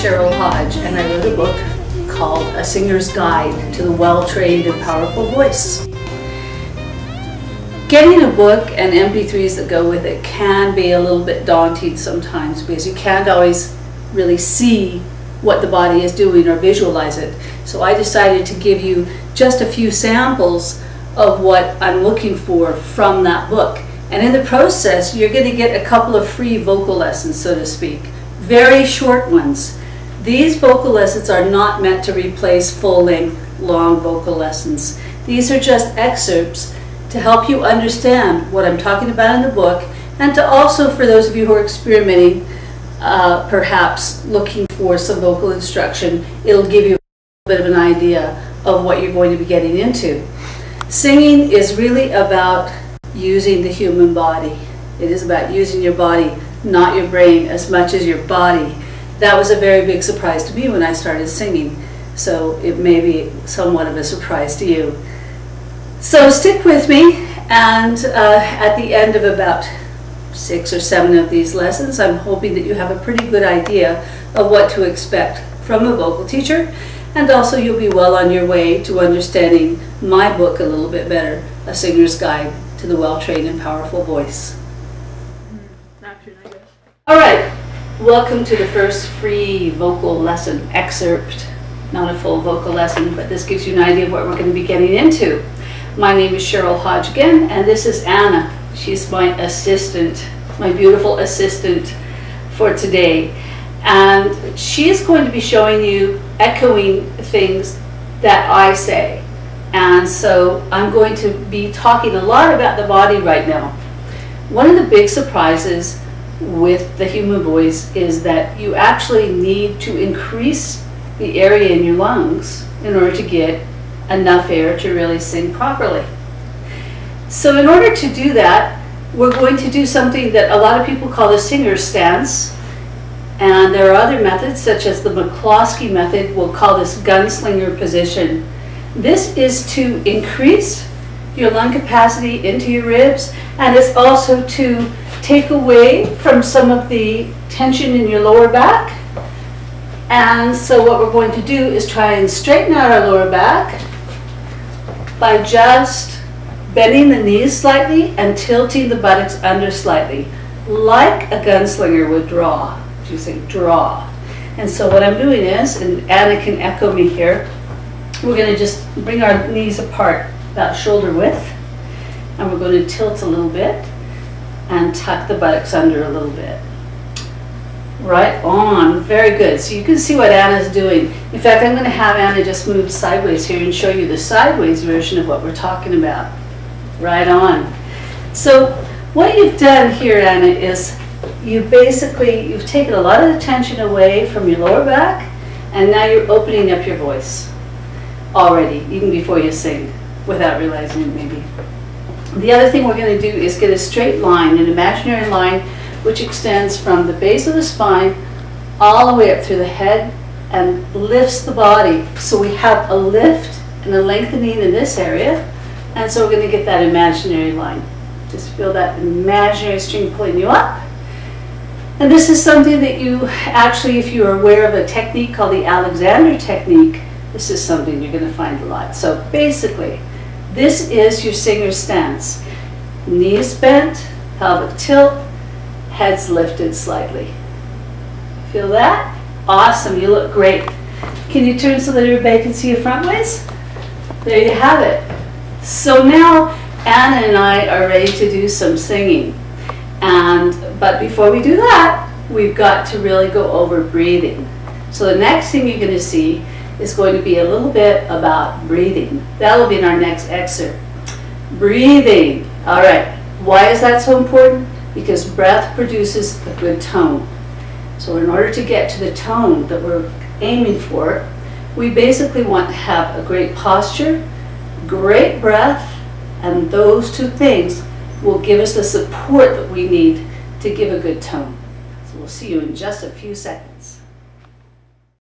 Cheryl Hodge, and I wrote a book called A Singer's Guide to the Well-Trained and Powerful Voice. Getting a book and MP3s that go with it can be a little bit daunting sometimes because you can't always really see what the body is doing or visualize it. So I decided to give you just a few samples of what I'm looking for from that book. And in the process, you're going to get a couple of free vocal lessons, so to speak. Very short ones. These vocal lessons are not meant to replace full-length, long vocal lessons. These are just excerpts to help you understand what I'm talking about in the book, and to also, for those of you who are experimenting, perhaps looking for some vocal instruction, it'll give you a bit of an idea of what you're going to be getting into. Singing is really about using the human body. It is about using your body, not your brain, as much as your body. That was a very big surprise to me when I started singing, so it may be somewhat of a surprise to you. So stick with me, and at the end of about 6 or 7 of these lessons, I'm hoping that you have a pretty good idea of what to expect from a vocal teacher, and also you'll be well on your way to understanding my book a little bit better, A Singer's Guide to the Well-Trained and Powerful Voice. All right, welcome to the first free vocal lesson excerpt. Not a full vocal lesson, but this gives you an idea of what we're going to be getting into. My name is Cheryl Hodge again, and this is Anna. She's my assistant, my beautiful assistant for today. And she is going to be showing you echoing things that I say. And so I'm going to be talking a lot about the body right now. One of the big surprises with the human voice is that you actually need to increase the area in your lungs in order to get enough air to really sing properly. So in order to do that, we're going to do something that a lot of people call the singer's stance. And there are other methods, such as the McCloskey method. We'll call this gunslinger position. This is to increase your lung capacity into your ribs, and it's also to take away from some of the tension in your lower back. And so what we're going to do is try and straighten out our lower back by just bending the knees slightly and tilting the buttocks under slightly, like a gunslinger would draw. You say draw. And so what I'm doing is, and Anna can echo me here, we're going to just bring our knees apart about shoulder width, and we're going to tilt a little bit and tuck the buttocks under a little bit. Right on, very good. So you can see what Anna's doing. In fact, I'm going to have Anna just move sideways here and show you the sideways version of what we're talking about. Right on. So what you've done here, Anna, is you've taken a lot of the tension away from your lower back, and now you're opening up your voice already, even before you sing, without realizing it maybe. The other thing we're going to do is get a straight line, an imaginary line, which extends from the base of the spine all the way up through the head and lifts the body. So we have a lift and a lengthening in this area, and so we're going to get that imaginary line. Just feel that imaginary string pulling you up. And this is something that you actually, if you're aware of a technique called the Alexander technique, this is something you're going to find a lot. So basically, this is your singer's stance. Knees bent, pelvic tilt, heads lifted slightly. Feel that? Awesome, you look great. Can you turn so that everybody can see you front ways? There you have it. So now Anna and I are ready to do some singing. But before we do that, we've got to really go over breathing. So the next thing you're going to see is going to be a little bit about breathing. That'll be in our next excerpt. Breathing. All right. Why is that so important? Because breath produces a good tone. So in order to get to the tone that we're aiming for, we basically want to have a great posture, great breath, and those two things will give us the support that we need to give a good tone. So we'll see you in just a few seconds.